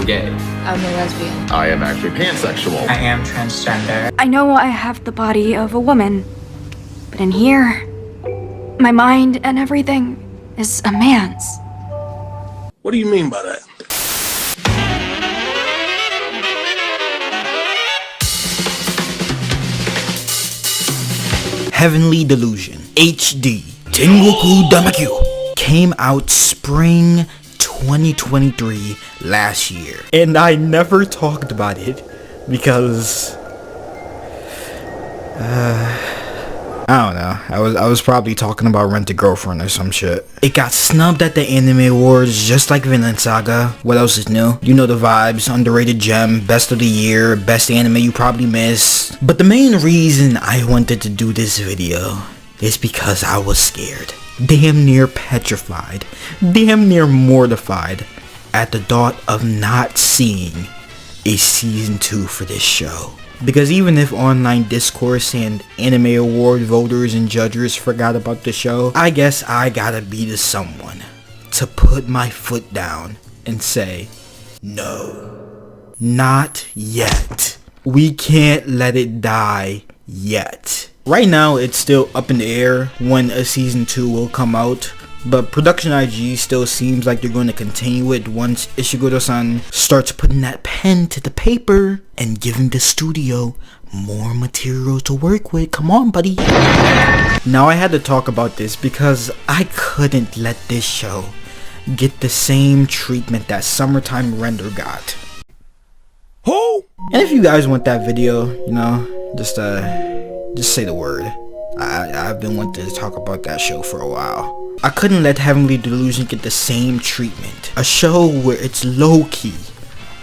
gay. I'm a lesbian. I am actually pansexual. I am transgender. I know I have the body of a woman, but in here, my mind and everything is a man's. What do you mean by that? Heavenly Delusion HD Tengoku Daimakyou came out spring 2023 last year, and I never talked about it because I don't know. I was probably talking about Rent a Girlfriend or some shit. It got snubbed at the Anime Awards just like Vinland Saga. What else is new? You know the vibes. Underrated gem, best of the year, best anime you probably missed. But the main reason I wanted to do this video is because I was scared. Damn near petrified. Damn near mortified at the thought of not seeing a season 2 for this show. Because even if online discourse and anime award voters and judges forgot about the show, I guess I gotta be the someone to put my foot down and say, no, not yet. We can't let it die yet. Right now it's still up in the air when a season 2 will come out, but Production IG still seems like they're going to continue it once Ishiguro-san starts putting that pen to the paper and giving the studio more material to work with. Come on, buddy. Now I had to talk about this because I couldn't let this show get the same treatment that Summertime Render got. Who? And if you guys want that video, you know, just say the word. I've been wanting to talk about that show for a while. I couldn't let Heavenly Delusion get the same treatment. A show where it's low-key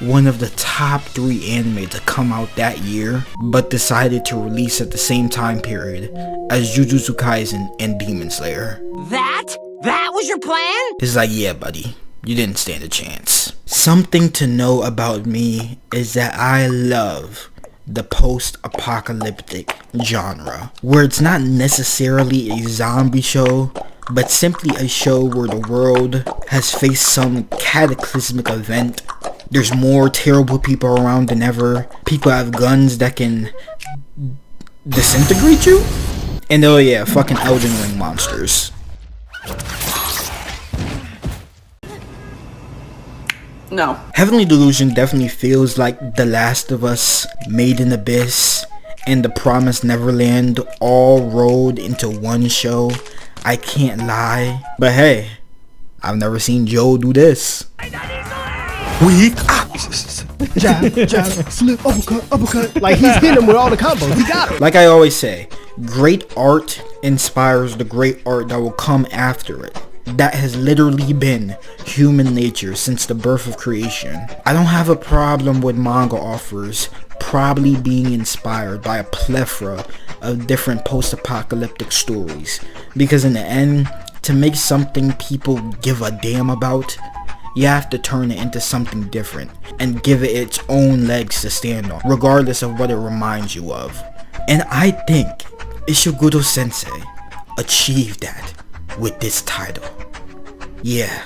one of the top 3 anime to come out that year, but decided to release at the same time period as Jujutsu Kaisen and Demon Slayer. That was your plan? It's like, yeah, buddy, you didn't stand a chance. Something to know about me is that I love the post-apocalyptic genre, where it's not necessarily a zombie show, but simply a show where the world has faced some cataclysmic event. There's more terrible people around than ever. People have guns that can disintegrate you. And oh yeah, fucking Elden Ring monsters. No. Heavenly Delusion definitely feels like The Last of Us, Made in Abyss, and The Promised Neverland all rolled into one show. I can't lie, but hey, I've never seen Joe do this. Weak. Jab, slip, uppercut. Like, he's hitting him with all the combos. He got him. Like I always say, great art inspires the great art that will come after it. That has literally been human nature since the birth of creation. I don't have a problem with manga authors probably being inspired by a plethora of different post-apocalyptic stories, because in the end, to make something people give a damn about, you have to turn it into something different and give it its own legs to stand on, regardless of what it reminds you of. And I think Ishiguro Sensei achieved that with this title. Yeah,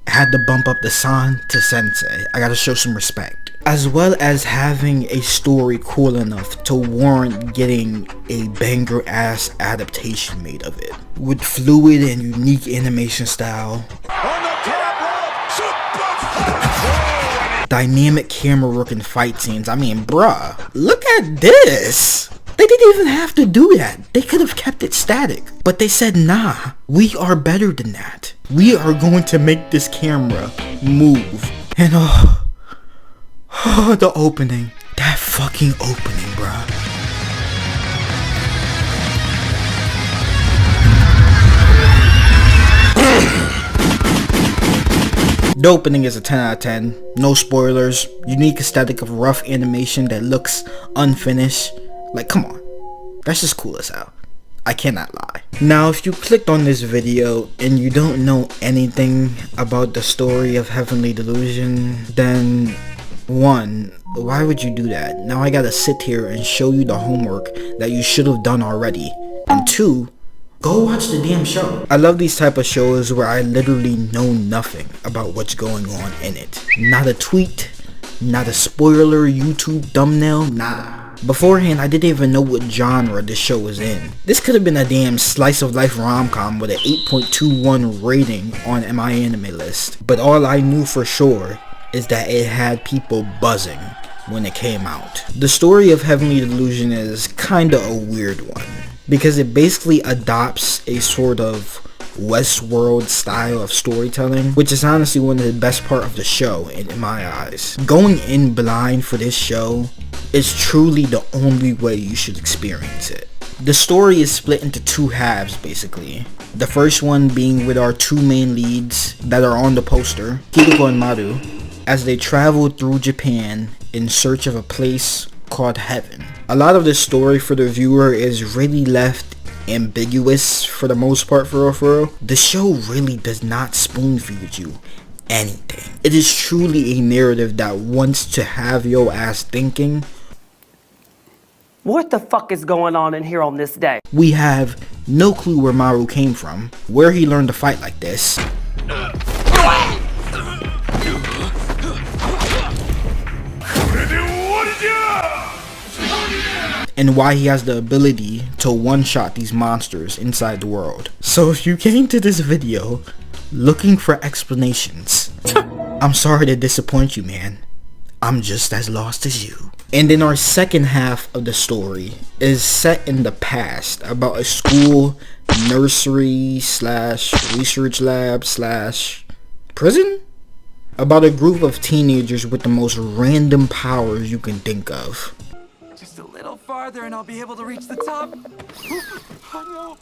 I had to bump up the san to sensei. I gotta show some respect. As well as having a story cool enough to warrant getting a banger ass adaptation made of it, with fluid and unique animation style, dynamic camera work and fight scenes. I mean, bruh, look at this. They didn't even have to do that. They could have kept it static. But they said, nah, we are better than that. We are going to make this camera move. And the opening. That fucking opening, bruh. The opening is a 10 out of 10. No spoilers. Unique aesthetic of rough animation that looks unfinished. Like, come on, that's just cool as hell. I cannot lie. Now, if you clicked on this video and you don't know anything about the story of Heavenly Delusion, then 1, why would you do that? Now I gotta sit here and show you the homework that you should have done already. And 2, go watch the damn show. I love these type of shows where I literally know nothing about what's going on in it. Not a tweet, Not a spoiler YouTube thumbnail, nah. Beforehand, I didn't even know what genre this show was in. This could have been a damn slice of life rom-com with an 8.21 rating on My Anime List. But all I knew for sure is that it had people buzzing when it came out. The story of Heavenly Delusion is kinda a weird one, because it basically adopts a sort of Westworld style of storytelling, which is honestly one of the best part of the show in my eyes. Going in blind for this show is truly the only way you should experience it. The story is split into two halves basically. The first one being with our two main leads that are on the poster, Kiruko and Maru, as they travel through Japan in search of a place called Heaven. A lot of the story for the viewer is really left ambiguous for the most part, for real. The show really does not spoon feed you anything. It is truly a narrative that wants to have your ass thinking, what the fuck is going on in here on this day? We have no clue where Maru came from, where he learned to fight like this, and why he has the ability to one-shot these monsters inside the world. So if you came to this video looking for explanations, I'm sorry to disappoint you, man. I'm just as lost as you. And then our second half of the story is set in the past, about a school, nursery slash research lab slash prison? About a group of teenagers with the most random powers you can think of. Just a little farther and I'll be able to reach the top. Oh, no.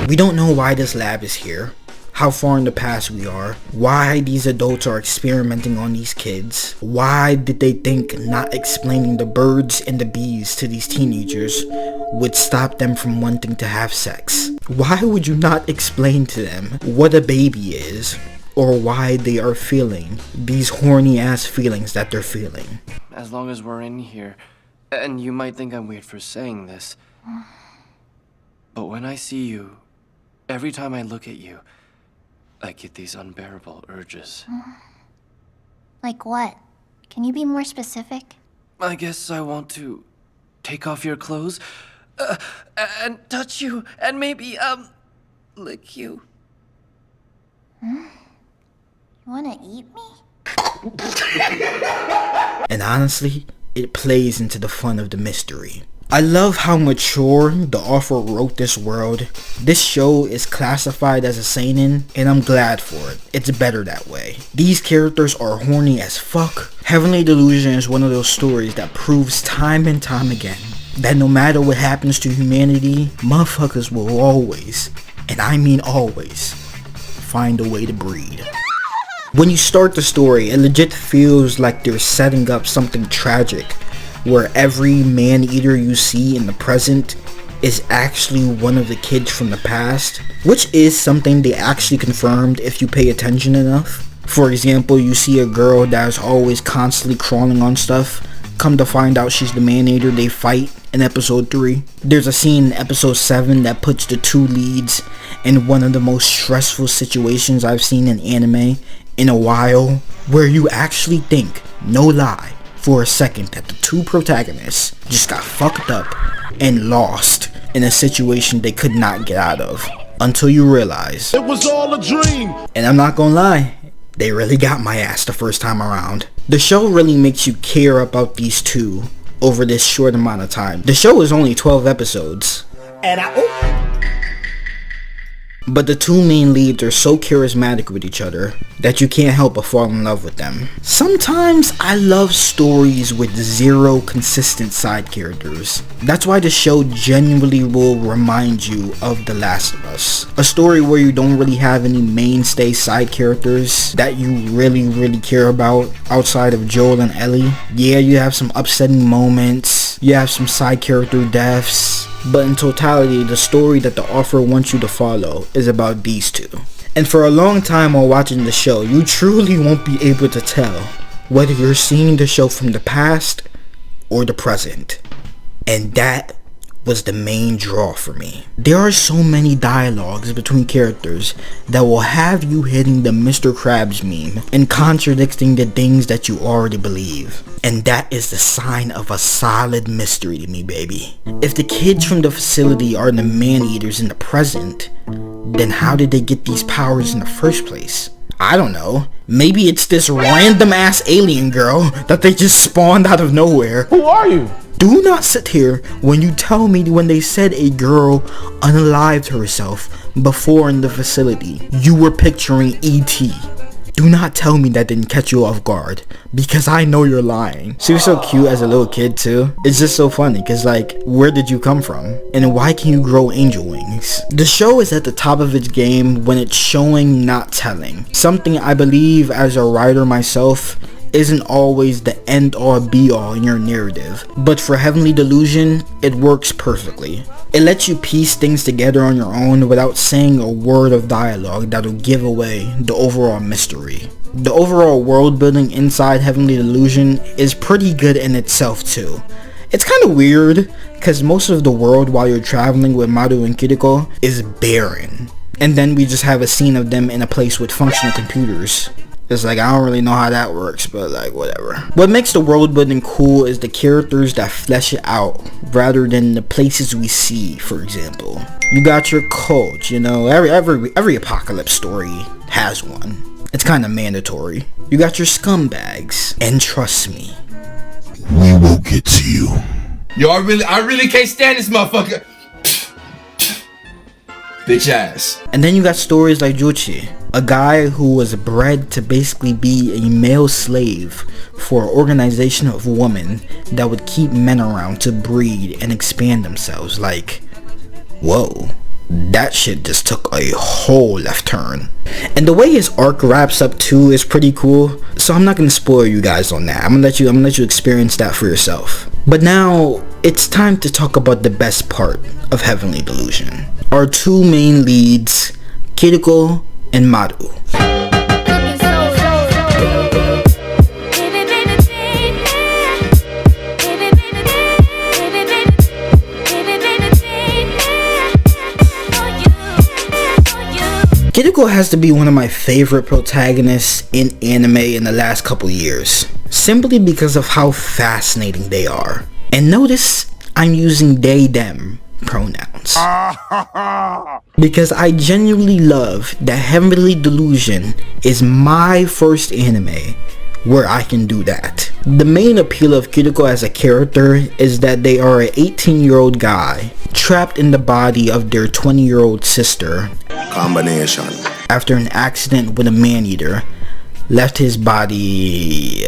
We don't know why this lab is here, how far in the past we are, why these adults are experimenting on these kids, why did they think not explaining the birds and the bees to these teenagers would stop them from wanting to have sex. Why would you not explain to them what a baby is, or why they are feeling these horny ass feelings that they're feeling? As long as we're in here, and you might think I'm weird for saying this, but when I see you, every time I look at you, I get these unbearable urges. Like what? Can you be more specific? I guess I want to take off your clothes, and touch you, and maybe, lick you. You wanna eat me? And honestly, it plays into the fun of the mystery. I love how mature the author wrote this world. This show is classified as a seinen, and I'm glad for it. It's better that way. These characters are horny as fuck. Heavenly Delusion is one of those stories that proves time and time again that no matter what happens to humanity, motherfuckers will always, and I mean always, find a way to breed. When you start the story, it legit feels like they're setting up something tragic, where every man-eater you see in the present is actually one of the kids from the past, which is something they actually confirmed if you pay attention enough. For example, you see a girl that is always constantly crawling on stuff, come to find out she's the man-eater they fight in episode 3. There's a scene in episode 7 that puts the two leads in one of the most stressful situations I've seen in anime in a while, where you actually think, no lie, for a second that the two protagonists just got fucked up and lost in a situation they could not get out of, until you realize It was all a dream. And I'm not gonna lie, they really got my ass the first time around. The show really makes you care about these two over this short amount of time. The show is only 12 episodes, but the two main leads are so charismatic with each other that you can't help but fall in love with them. Sometimes I love stories with zero consistent side characters. That's why the show genuinely will remind you of The Last of Us. A story where you don't really have any mainstay side characters that you really care about outside of Joel and Ellie. Yeah, you have some upsetting moments, you have some side character deaths, but in totality, the story that the author wants you to follow is about these two. And for a long time while watching the show, you truly won't be able to tell whether you're seeing the show from the past or the present. And that was the main draw for me. There are so many dialogues between characters that will have you hitting the Mr. Krabs meme and contradicting the things that you already believe. And that is the sign of a solid mystery to me, baby. If the kids from the facility are the man-eaters in the present, then how did they get these powers in the first place? I don't know. Maybe it's this random ass alien girl that they just spawned out of nowhere. Who are you? Do not sit here when you tell me when they said a girl unalived herself before in the facility, you were picturing E.T. Do not tell me that didn't catch you off guard, because I know you're lying. She was so cute as a little kid too. It's just so funny, because like, where did you come from? And why can you grow angel wings? The show is at the top of its game when it's showing, not telling. Something I believe as a writer myself isn't always the end all be all in your narrative, but for Heavenly Delusion, it works perfectly. It lets you piece things together on your own without saying a word of dialogue that'll give away the overall mystery. The overall world building inside Heavenly Delusion is pretty good in itself too. It's kind of weird, because most of the world while you're traveling with Maru and Kiruko is barren. And then we just have a scene of them in a place with functional computers. It's like, I don't really know how that works, but like, whatever. What makes the world building cool is the characters that flesh it out, rather than the places we see, for example. You got your cult, you know, every apocalypse story has one. It's kind of mandatory. You got your scumbags, and trust me, we will get to you. Yo, I really can't stand this motherfucker. Bitch ass. And then you got stories like Juchi, a guy who was bred to basically be a male slave for an organization of women that would keep men around to breed and expand themselves. Like, whoa, that shit just took a whole left turn. And the way his arc wraps up too is pretty cool, so I'm not gonna spoil you guys on that. I'm gonna let you experience that for yourself. But now it's time to talk about the best part of Heavenly Delusion. Our two main leads, Kiruko and Maru. Kiruko has to be one of my favorite protagonists in anime in the last couple years, simply because of how fascinating they are. And notice I'm using they them pronouns, because I genuinely love that Heavenly Delusion is my first anime where I can do that. The main appeal of Kiruko as a character is that they are an 18-year-old guy trapped in the body of their 20-year-old sister. Combination. After an accident with a man-eater left his body,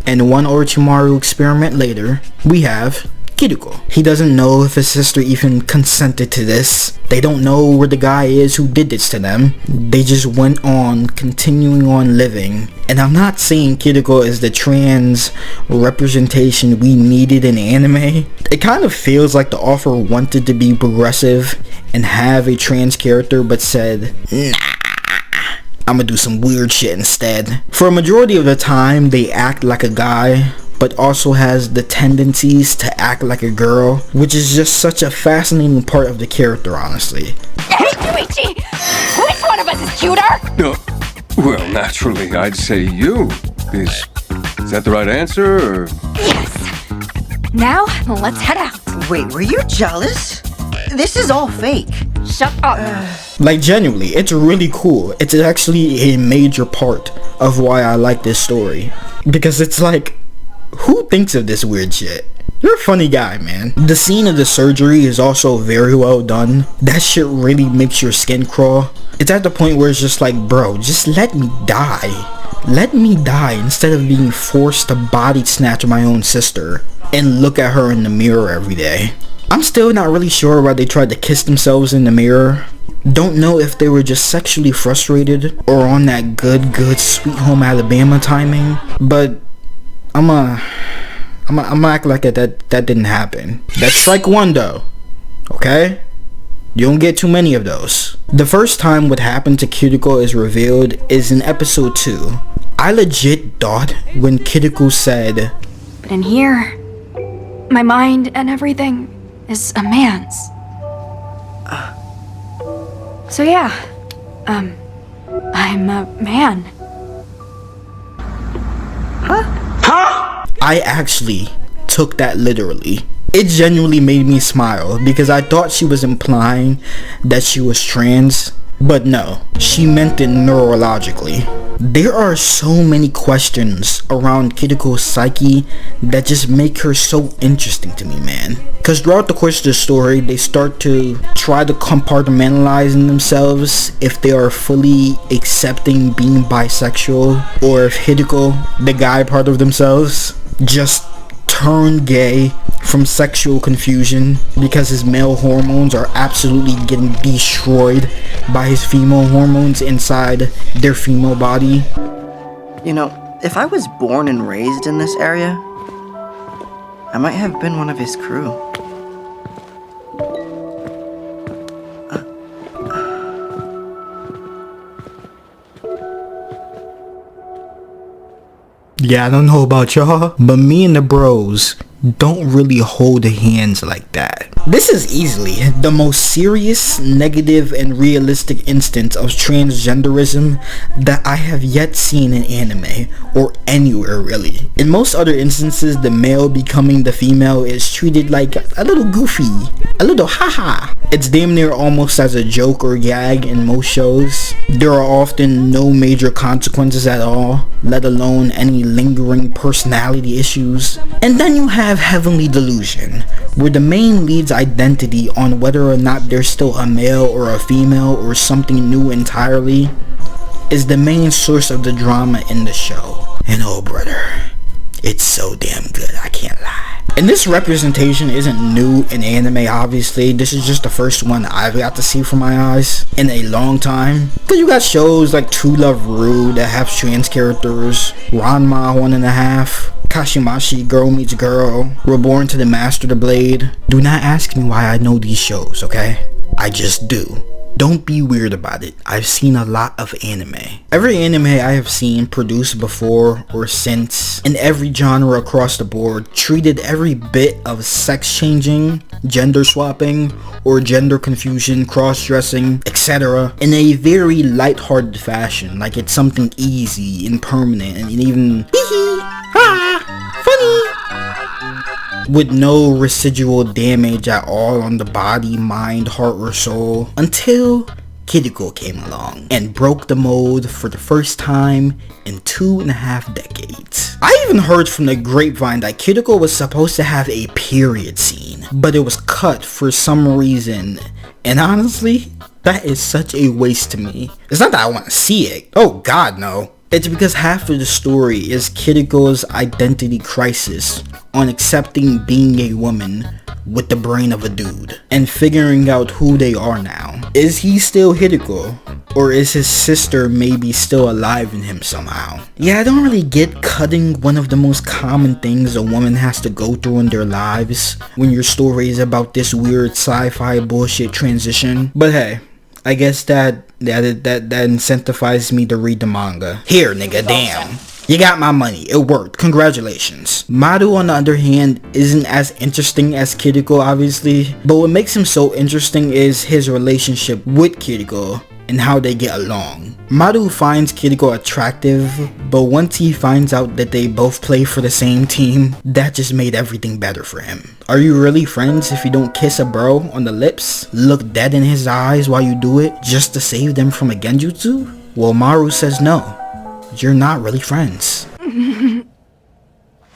And one Orochimaru experiment later, we have Kiruko. He doesn't know if his sister even consented to this. They don't know where the guy is who did this to them. They just went on continuing on living. And I'm not saying Kiruko is the trans representation we needed in anime. It kind of feels like the author wanted to be progressive and have a trans character, but said, nah, I'm gonna do some weird shit instead. For a majority of the time, they act like a guy, but also has the tendencies to act like a girl, which is just such a fascinating part of the character, honestly. Yuichi! Which one of us is cuter? Well, naturally, I'd say you. Is that the right answer, or? Yes! Now, let's head out. Wait, were you jealous? This is all fake. Shut up. Like, genuinely, it's really cool. It's actually a major part of why I like this story. Because it's like, who thinks of this weird shit? You're a funny guy, man. The scene of the surgery is also very well done. That shit really makes your skin crawl. It's at the point where it's just like, bro, just let me die. Let me die instead of being forced to body snatch my own sister and look at her in the mirror every day. I'm still not really sure why they tried to kiss themselves in the mirror. Don't know if they were just sexually frustrated or on that good Sweet Home Alabama timing, but I'ma act like that didn't happen. That's strike one though, okay? You don't get too many of those. The first time what happened to Kiruko is revealed is in episode 2. I legit thought when Kiruko said, But in here, my mind and everything is a man's. So yeah, I'm a man. I actually took that literally. It genuinely made me smile because I thought she was implying that she was trans, but no, she meant it neurologically. There are so many questions around Kiruko's psyche that just make her so interesting to me, man. Because throughout the course of the story, they start to try to compartmentalize in themselves if they are fully accepting being bisexual, or if Kiruko, the guy part of themselves, just turn gay from sexual confusion because his male hormones are absolutely getting destroyed by his female hormones inside their female body. You know, if I was born and raised in this area, I might have been one of his crew. Yeah, I don't know about y'all, but me and the bros don't really hold hands like that. This is easily the most serious, negative, and realistic instance of transgenderism that I have yet seen in anime, or anywhere really. In most other instances, the male becoming the female is treated like a little goofy, a little haha. It's damn near almost as a joke or gag in most shows. There are often no major consequences at all, let alone any lingering personality issues. And then you have Heavenly Delusion, where the main lead's identity on whether or not they're still a male or a female or something new entirely is the main source of the drama in the show. And oh brother, it's so damn good, I can't lie. And this representation isn't new in anime, obviously. This is just the first one I've got to see from my eyes in a long time. Because you got shows like True Love Ru that have trans characters, Ranma 1.5, Kashimashi Girl Meets Girl, Reborn to the Master the Blade. Do not ask me why I know these shows, okay? I just do. Don't be weird about it. I've seen a lot of anime. Every anime I have seen produced before or since, in every genre across the board, treated every bit of sex changing, gender swapping, or gender confusion, cross-dressing, etc. in a very lighthearted fashion, like it's something easy and permanent and even funny, with no residual damage at all on the body, mind, heart, or soul, until Kiruko came along and broke the mold for the first time in 2.5 decades. I even heard from the grapevine that Kiruko was supposed to have a period scene, but it was cut for some reason, and honestly, that is such a waste to me. It's not that I want to see it, oh god no. It's because half of the story is Kiruko's identity crisis on accepting being a woman with the brain of a dude and figuring out who they are now. Is he still Kiruko, or is his sister maybe still alive in him somehow? Yeah, I don't really get cutting one of the most common things a woman has to go through in their lives when your story is about this weird sci-fi bullshit transition, but hey, I guess that incentivizes me to read the manga. Here, nigga, damn. You got my money. It worked. Congratulations. Maru, on the other hand, isn't as interesting as Kiruko, obviously. But what makes him so interesting is his relationship with Kiruko and how they get along. Maru finds Kiruko attractive, but once he finds out that they both play for the same team, that just made everything better for him. Are you really friends if you don't kiss a bro on the lips, look dead in his eyes while you do it, just to save them from a genjutsu? Well, Maru says no. You're not really friends.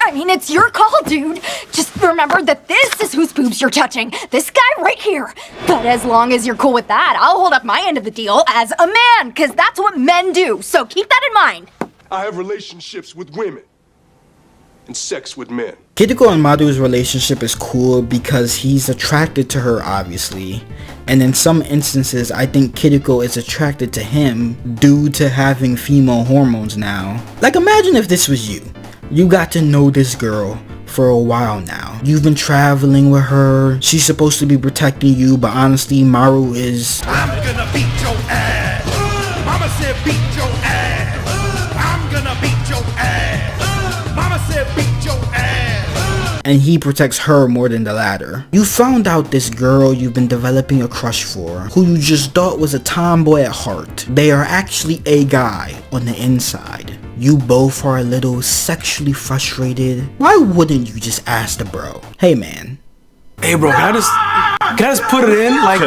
I mean, it's your call, dude. Just remember that this is whose boobs you're touching. This guy right here. But as long as you're cool with that, I'll hold up my end of the deal as a man, because that's what men do. So keep that in mind. I have relationships with women and sex with men. Kiruko and Maru's relationship is cool because he's attracted to her, obviously. And in some instances, I think Kiruko is attracted to him due to having female hormones now. Like, imagine if this was you. You got to know this girl for a while now. You've been traveling with her. She's supposed to be protecting you, but honestly, Maru is... I'm gonna beat your ass. Mama said beat your ass. I'm gonna beat your ass. Mama said beat your ass. and he protects her more than the latter. You found out this girl you've been developing a crush for, who you just thought was a tomboy at heart. They are actually a guy on the inside. You both are a little sexually frustrated. Why wouldn't you just ask the bro, hey man, Hey bro, can I just put it in? Like,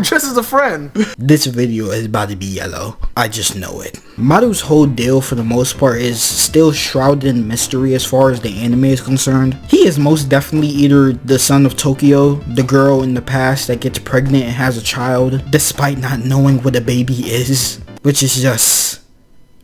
just as a friend. This video is about to be yellow. I just know it. Maru's whole deal for the most part is still shrouded in mystery as far as the anime is concerned. He is most definitely either the son of Tokyo, the girl in the past that gets pregnant and has a child, despite not knowing what a baby is, which is just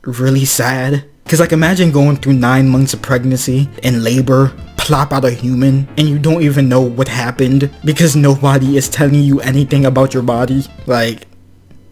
really sad. Cause like imagine going through 9 months of pregnancy and labor, plop out a human, and you don't even know what happened because nobody is telling you anything about your body. Like,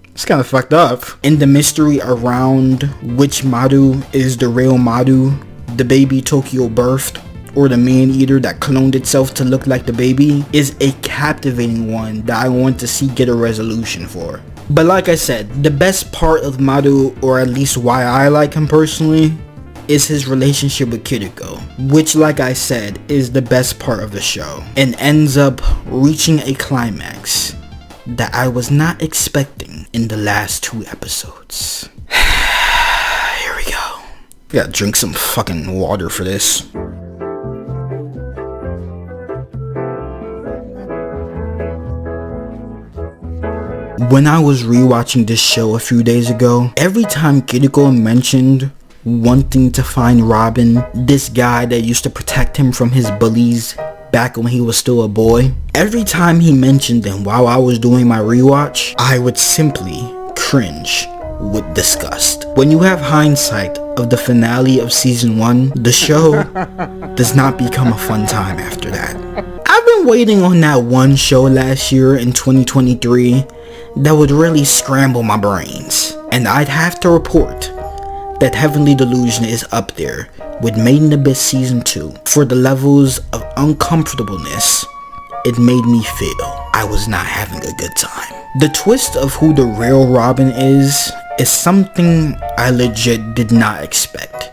it's kind of fucked up. And the mystery around which Maru is the real Maru, the baby Tokyo birthed, or the man-eater that cloned itself to look like the baby, is a captivating one that I want to see get a resolution for. But like I said, the best part of Maru, or at least why I like him personally, is his relationship with Kiruko, which like I said is the best part of the show, and ends up reaching a climax that I was not expecting in the last 2 episodes. Here we go. Gotta drink some fucking water for this. When I was rewatching this show a few days ago, every time Kiruko mentioned wanting to find Robin, this guy that used to protect him from his bullies back when he was still a boy, every time he mentioned them while I was doing my rewatch, I would simply cringe with disgust. When you have hindsight of the finale of season 1, the show does not become a fun time after that. I've been waiting on that one show last year in 2023 that would really scramble my brains, and I'd have to report that Heavenly Delusion is up there with Made in Abyss Season 2 for the levels of uncomfortableness it made me feel I was not having a good time. The twist of who the real Robin is something I legit did not expect,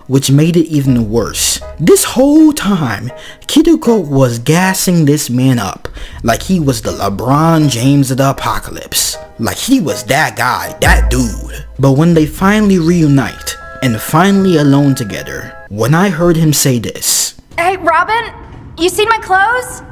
which made it even worse. This whole time, Kiruko was gassing this man up like he was the LeBron James of the apocalypse. Like he was that guy, that dude. But when they finally reunite and finally alone together, when I heard him say this, Hey, Robin, you seen my clothes?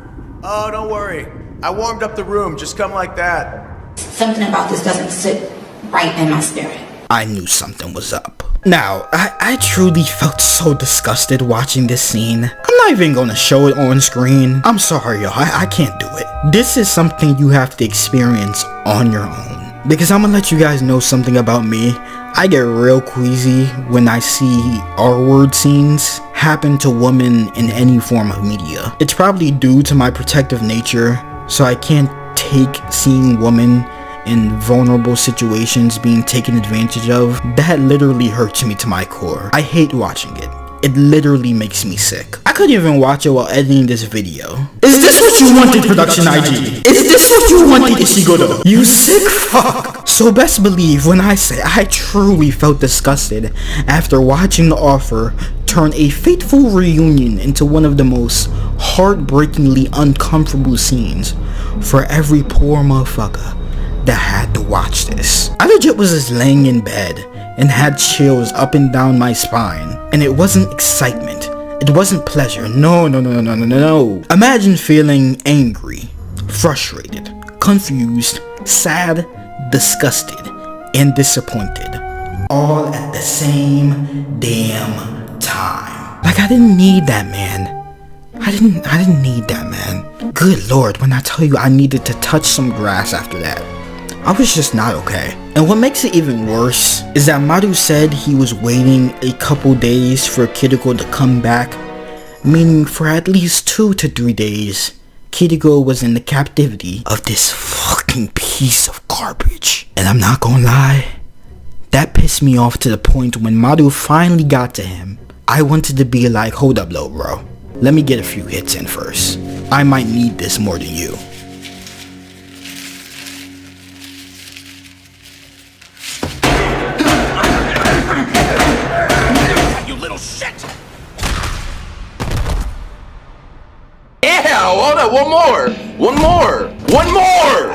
Oh, don't worry. I warmed up the room. Just come like that. Something about this doesn't sit right in my spirit. I knew something was up. Now, I truly felt so disgusted watching this scene. I'm not even gonna show it on screen. I'm sorry y'all, I can't do it. This is something you have to experience on your own. Because I'm gonna let you guys know something about me. I get real queasy when I see R-word scenes happen to women in any form of media. It's probably due to my protective nature, so I can't take seeing women in vulnerable situations being taken advantage of. That literally hurts me to my core. I hate watching it. It literally makes me sick. I couldn't even watch it while editing this video. Is this what you wanted, Production IG? Is this what you wanted, Ishiguro? You sick fuck! So best believe when I say I truly felt disgusted after watching the offer turn a fateful reunion into one of the most heartbreakingly uncomfortable scenes for every poor motherfucker that had to watch this. I legit was just laying in bed and had chills up and down my spine, and it wasn't excitement, it wasn't pleasure, no. Imagine feeling angry, frustrated, confused, sad, disgusted, and disappointed, all at the same damn time. Like I didn't need that, man. I didn't need that, man. Good lord, when I tell you I needed to touch some grass after that, I was just not okay. And what makes it even worse is that Maru said he was waiting a couple days for Kiruko to come back, meaning for at least 2 to 3 days, Kiruko was in the captivity of this fucking piece of garbage. And I'm not gonna lie, that pissed me off to the point when Maru finally got to him. I wanted to be like, hold up, low bro. Let me get a few hits in first. I might need this more than you. You little shit! One more! One more! One more!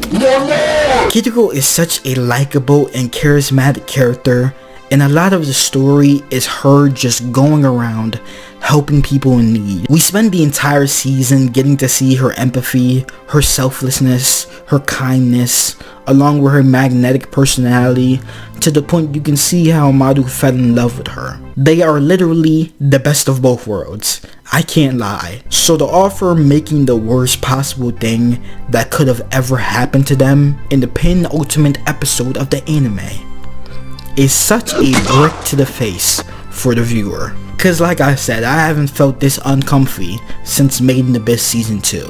One more! Kiruko is such a likable and charismatic character, and a lot of the story is her just going around helping people in need. We spend the entire season getting to see her empathy, her selflessness, her kindness, along with her magnetic personality, to the point you can see how Maru fell in love with her. They are literally the best of both worlds. I can't lie. So to offer making the worst possible thing that could have ever happened to them in the penultimate episode of the anime is such a brick to the face for the viewer. Cause like I said, I haven't felt this uncomfy since Made in Abyss Season 2.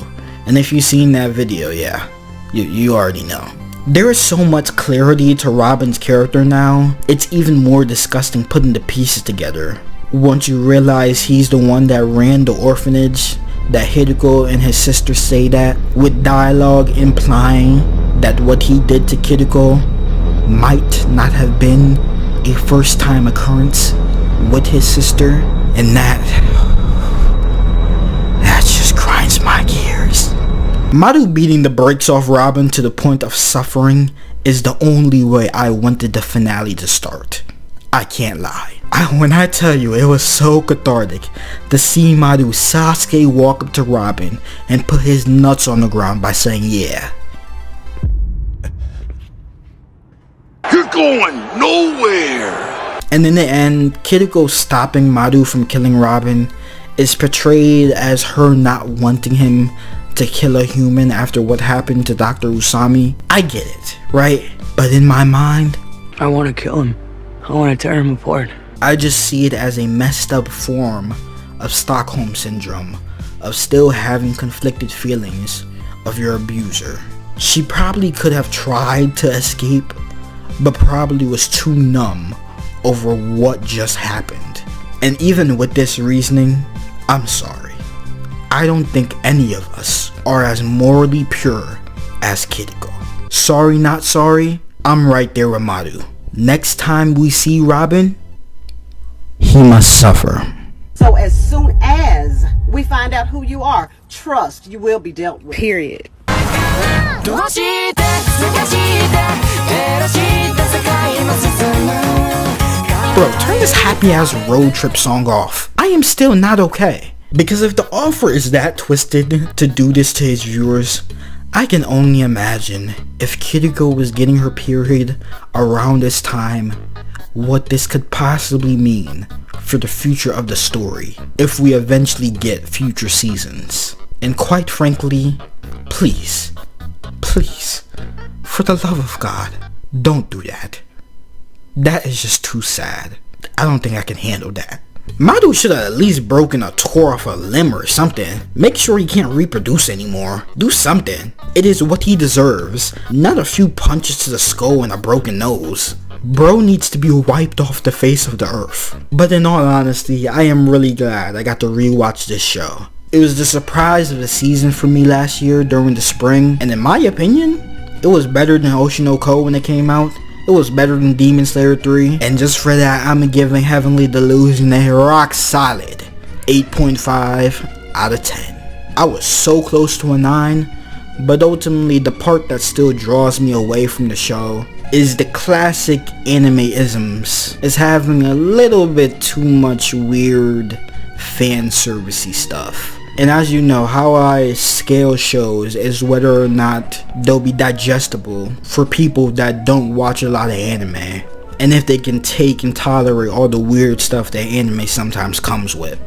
And if you've seen that video, yeah, you already know. There is so much clarity to Robin's character now, it's even more disgusting putting the pieces together. Once you realize he's the one that ran the orphanage, that Kiruko and his sister say that, with dialogue implying that what he did to Kiruko might not have been a first time occurrence with his sister, and that just grinds my gears. Maru beating the brakes off Robin to the point of suffering is the only way I wanted the finale to start. I can't lie. When I tell you, it was so cathartic to see Maru Sasuke walk up to Robin and put his nuts on the ground by saying yeah. You're going nowhere! And in the end, Kiruko stopping Maru from killing Robin is portrayed as her not wanting him to kill a human after what happened to Dr. Usami. I get it, right? But in my mind, I want to kill him. I want to tear him apart. I just see it as a messed up form of Stockholm Syndrome, of still having conflicted feelings of your abuser. She probably could have tried to escape, but probably was too numb over what just happened. And even with this reasoning, I'm sorry. I don't think any of us are as morally pure as Kiruko. Sorry not sorry, I'm right there with Maru. Next time we see Robin, he must suffer. So as soon as we find out who you are, trust you will be dealt with. Period. Bro, turn this happy ass road trip song off. I am still not okay. Because if the offer is that twisted to do this to his viewers, I can only imagine if Kiruko was getting her period around this time, what this could possibly mean for the future of the story if we eventually get future seasons. And quite frankly, please, for the love of God, don't do that. That is just too sad. I don't think I can handle that. Maru should have at least broken or tore off a limb or something. Make sure he can't reproduce anymore. Do something. It is what he deserves, not a few punches to the skull and a broken nose. Bro needs to be wiped off the face of the earth. But in all honesty, I am really glad I got to rewatch this show. It was the surprise of the season for me last year during the spring, and in my opinion, it was better than Ocean no Ko when it came out. It was better than Demon Slayer 3, and just for that, I'm giving Heavenly Delusion a rock solid 8.5 out of 10. I was so close to a 9, but ultimately the part that still draws me away from the show is the classic anime-isms. It's having a little bit too much weird fan servicey stuff. And as you know, how I scale shows is whether or not they'll be digestible for people that don't watch a lot of anime, and if they can take and tolerate all the weird stuff that anime sometimes comes with.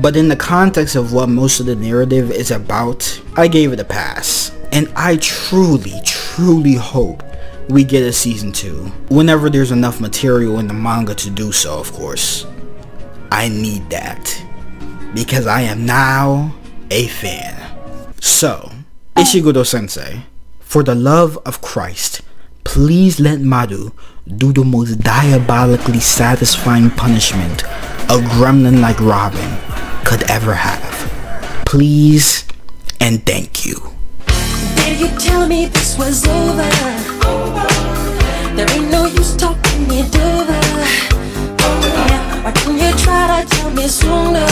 But in the context of what most of the narrative is about, I gave it a pass. And I truly hope we get a season 2. Whenever there's enough material in the manga to do so, of course. I need that, because I am now a fan. So, Ishiguro Sensei, for the love of Christ, please let Maru do the most diabolically satisfying punishment a gremlin like Robin could ever have. Please and thank you. Did you tell me this was over? There ain't no use talking it over. Why don't you try to tell me sooner?